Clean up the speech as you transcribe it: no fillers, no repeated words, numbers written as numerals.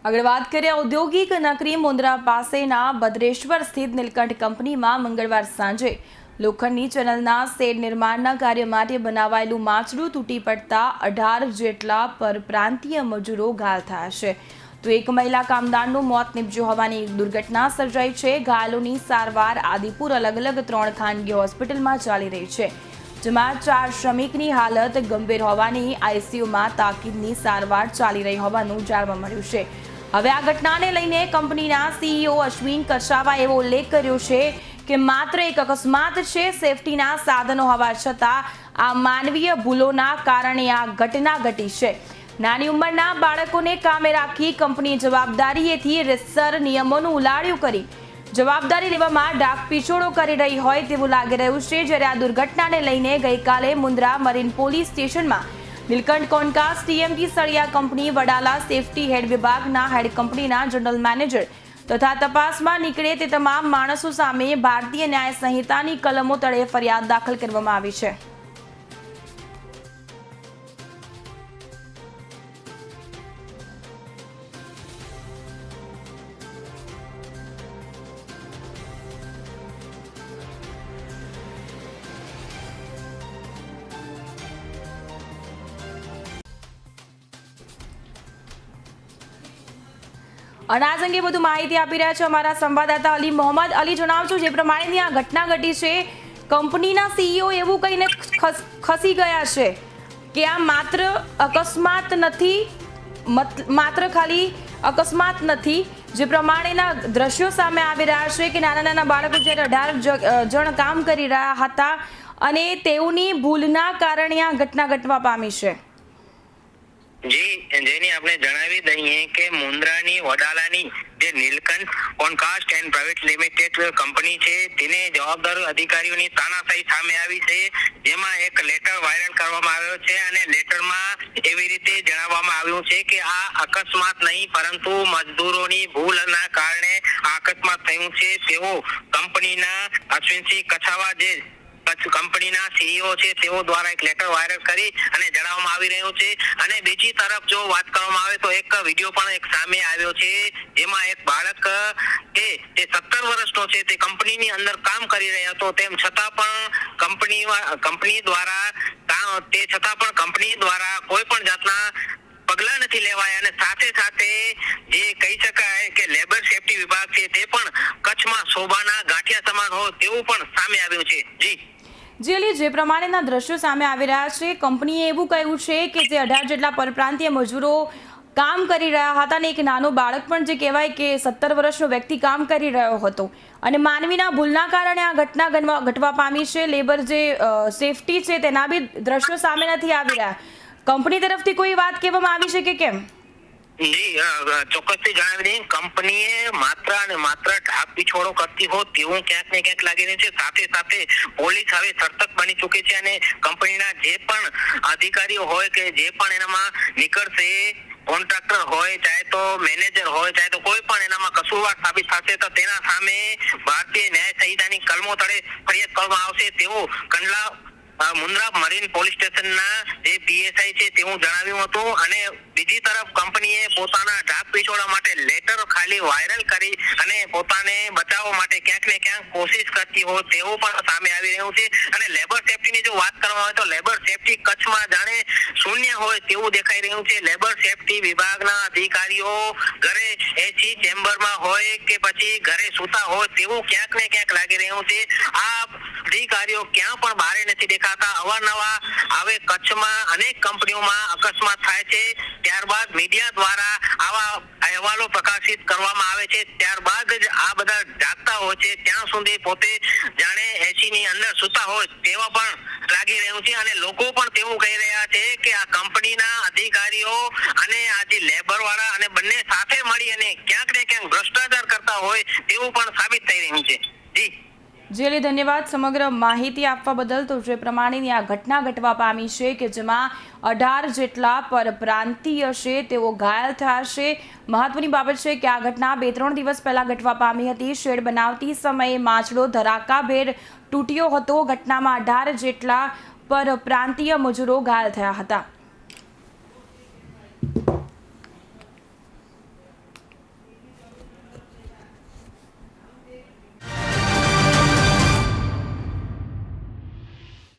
આગળ વાત કરીએ ઔદ્યોગિક નગરી મુન્દ્રા પાસેના ભદ્રેશ્વર સ્થિત નીલકંઠ કંપનીમાં મંગળવાર સાંજે લોખંડની ચેનલના શેડ નિર્માણના કાર્ય માટે બનાવાયેલું માછડું તૂટી પડતા 18 જેટલા પરપ્રાંતીય મજૂરો ઘાયલ થયા છે તો એક મહિલા કામદારનું મોત નીપજ્યું હોવાની દુર્ઘટના સર્જાઈ છે। ઘાયલોની સારવાર આદિપુર અલગ અલગ 3 ખાનગી હોસ્પિટલમાં ચાલી રહી છે, જેમાં 4 શ્રમિકની હાલત ગંભીર હોવાની આઈસીયુમાં તાકીદની સારવાર ચાલી રહી હોવાનું જાણવા મળ્યું છે। હવે આ ઘટનાને લઈને કંપનીના સીઈઓ અશ્વિન કછાવાએ એવો ઉલ્લેખ કર્યો છે કે માત્ર એક અકસ્માત છે, સેફટીના સાધનો હોવા છતાં આ માનવીય ભૂલોના કારણે આ ઘટના ઘટી છે। નાની ઉંમરના બાળકોને કામે રાખી કંપની જવાબદારીએથી રીતસર નિયમોનું ઉલાળ્યું કરી જવાબદારી લેવામાં ડાકપિછોડો કરી રહી હોય તેવું લાગી રહ્યું છે। જ્યારે આ દુર્ઘટનાને લઈને ગઈકાલે મુન્દ્રા મરીન પોલીસ સ્ટેશનમાં નીલકંઠ કોન્કાસ ટીએમટી સળિયા કંપની વડાલા સેફટી હેડ વિભાગના હેડ કંપનીના જનરલ મેનેજર તથા તપાસમાં નીકળે તે તમામ માણસો સામે ભારતીય ન્યાય સંહિતાની કલમો તળે ફરિયાદ દાખલ કરવામાં આવી છે। અનાજ અંગે વધુ માહિતી આપી રહ્યા છે અમારા સંવાદદાતા અલી મોહમ્મદ। અલી, જણાવજો જે પ્રમાણેની આ ઘટના ઘટી છે, કંપનીના સીઈઓ એવું કહીને ખસી ગયા છે કે આ માત્ર ખાલી અકસ્માત નથી। જે પ્રમાણેના દ્રશ્યો સામે આવી રહ્યા છે કે નાના નાના બાળકો જ્યારે 18 જણ કામ કરી રહ્યા હતા અને તેઓની ભૂલના કારણે આ ઘટના ઘટવા પામી છે। જી, જેની આપણે જણાવી દઈએ કે મુન્દ્રાની વડાલાની જે Neelkanth Concast and private limited company છે તેને જવાબદાર અધિકારીઓની તાનાશાહી સામે આવી છે, જેમાં એક લેટર વાયરલ કરવામાં આવ્યો છે અને લેટરમાં એવી રીતે જણાવવામાં આવ્યું છે કે આ અકસ્માત નહીં પરંતુ મજદૂરોની ભૂલના કારણે આ અકસ્માત થયું છે તેવો કંપનીના અશ્વિનસિંહ કછાવા જે કંપનીના સીઈઓ છે તેઓ દ્વારા એક લેટર વાયરલ કરી અને જણાવવામાં આવી રહ્યું છે। અને બીજી તરફ જો વાત કરવામાં આવે તો એક વિડીયો પણ એક સામે આવ્યો છે, જેમાં એક બાળક કે જે 17 વર્ષનો છે તે કંપનીની અંદર કામ કરી રહ્યો હતો, તેમ છતાં પણ કંપની દ્વારા કોઈ પણ જાતના પગલા નથી લેવાયા અને સાથે સાથે જે કહી શકાય કે લેબર સેફટી વિભાગ છે તે પણ કચ્છમાં શોભાના ગાંઠિયા સમાન હોય તેવું પણ સામે આવ્યું છે। જી, જે પ્રમાણેના દ્રશ્યો સામે આવી રહ્યા છે, કંપનીએ એવું કહ્યું છે કે જે 18 જેટલા પરપ્રાંતીય મજૂરો કામ કરી રહ્યા હતા અને એક નાનો બાળક પણ જે કહેવાય કે 17 વર્ષનો વ્યક્તિ કામ કરી રહ્યો હતો અને માનવીના ભૂલના કારણે આ ઘટના ઘટવા પામી છે। લેબર જે સેફટી છે તેના બી દ્રશ્યો સામે નથી આવી રહ્યા। કંપની તરફથી કોઈ વાત કહેવામાં આવી છે કે કેમ? જી, ચોક્કસથી જણાવી દઈએ, કંપનીએ માત્ર અને માત્ર ઢાક પીછોડો કરતી હોય તેવું ક્યાંક ને ક્યાંક લાગી રહ્યું છે। સાથે સાથે પોલીસ હવે સતર્ક બની ચૂકી છે અને કંપનીના જે પણ અધિકારીઓ હોય કે જે પણ એનામાં નીકળશે, કોન્ટ્રાક્ટર હોય ચાહે તો મેનેજર હોય ચાહે તો કોઈ પણ એનામાં કસૂરવાર સાબિત થશે તો તેના સામે ભારતીય ન્યાય સંહિતાની કલમો તળે ફરિયાદ કરવામાં આવશે તેવું કંડલા મુન્દ્રા મરીન પોલીસ સ્ટેશનના જે પીએસઆઈ છે તેવું જણાવ્યું હતું। અને બીજી તરફ કંપનીએ પોતાના ઢાક પીછોડા માટે લેટર ખાલી વાયરલ કરી અને પોતાને બચાવવા માટે ક્યાંક ને ક્યાંક કોશિશ કરતી હોય તેવું પણ સામે આવી રહ્યું છે। અને લેબર સેફટીની જો વાત કરવામાં આવે તો લેબર સેફટી કચ્છમાં જાણે શૂન્ય હોય તેવું દેખાઈ રહ્યું છે। લેબર સેફટી વિભાગના અધિકારીઓ ઘરે એસી ચેમ્બરમાં હોય કે પછી ઘરે સૂતા હોય તેવું ક્યાંક ને ક્યાંક લાગી રહ્યું છે। આ અધિકારીઓ ક્યાં પણ બહાર નથી દેખાતા। અવારનવાર હવે કચ્છમાં અનેક કંપનીઓમાં અકસ્માત થાય છે, ત્યારબાદ મીડિયા દ્વારા આવા અહેવાલો પ્રકાશિત કરવામાં આવે છે, ત્યારબાદ જ આ બધા જાગતા હોય છે, ત્યાં સુધી પોતે જાણે એસી ની અંદર સૂતા હોય તેવા પણ લાગી રહ્યું છે। અને લોકો પણ તેવું કહી રહ્યા છે કે આ કંપનીના અધિકારીઓ અને આ જે લેબર વાળા અને બંને સાથે મળી અને ક્યાંક ને ક્યાંક ભ્રષ્ટાચાર કરતા હોય તેવું પણ સાબિત થઈ રહ્યું છે। જેલી, ધન્યવાદ સમગ્ર માહિતી આપવા બદલ। તો જે પ્રમાણેની આ ઘટના ઘટવા પામી છે કે જેમાં 18 જેટલા પરપ્રાંતીય છે તેઓ ઘાયલ થયા છે। મહત્વની બાબત છે કે આ ઘટના 2-3 દિવસ પહેલા ઘટવા પામી હતી। શેડ બનાવતી સમયે માછડો ધડાકાભેર તૂટ્યો હતો। ઘટનામાં 18 જેટલા પરપ્રાંતીય મજૂરો ઘાયલ થયા હતા।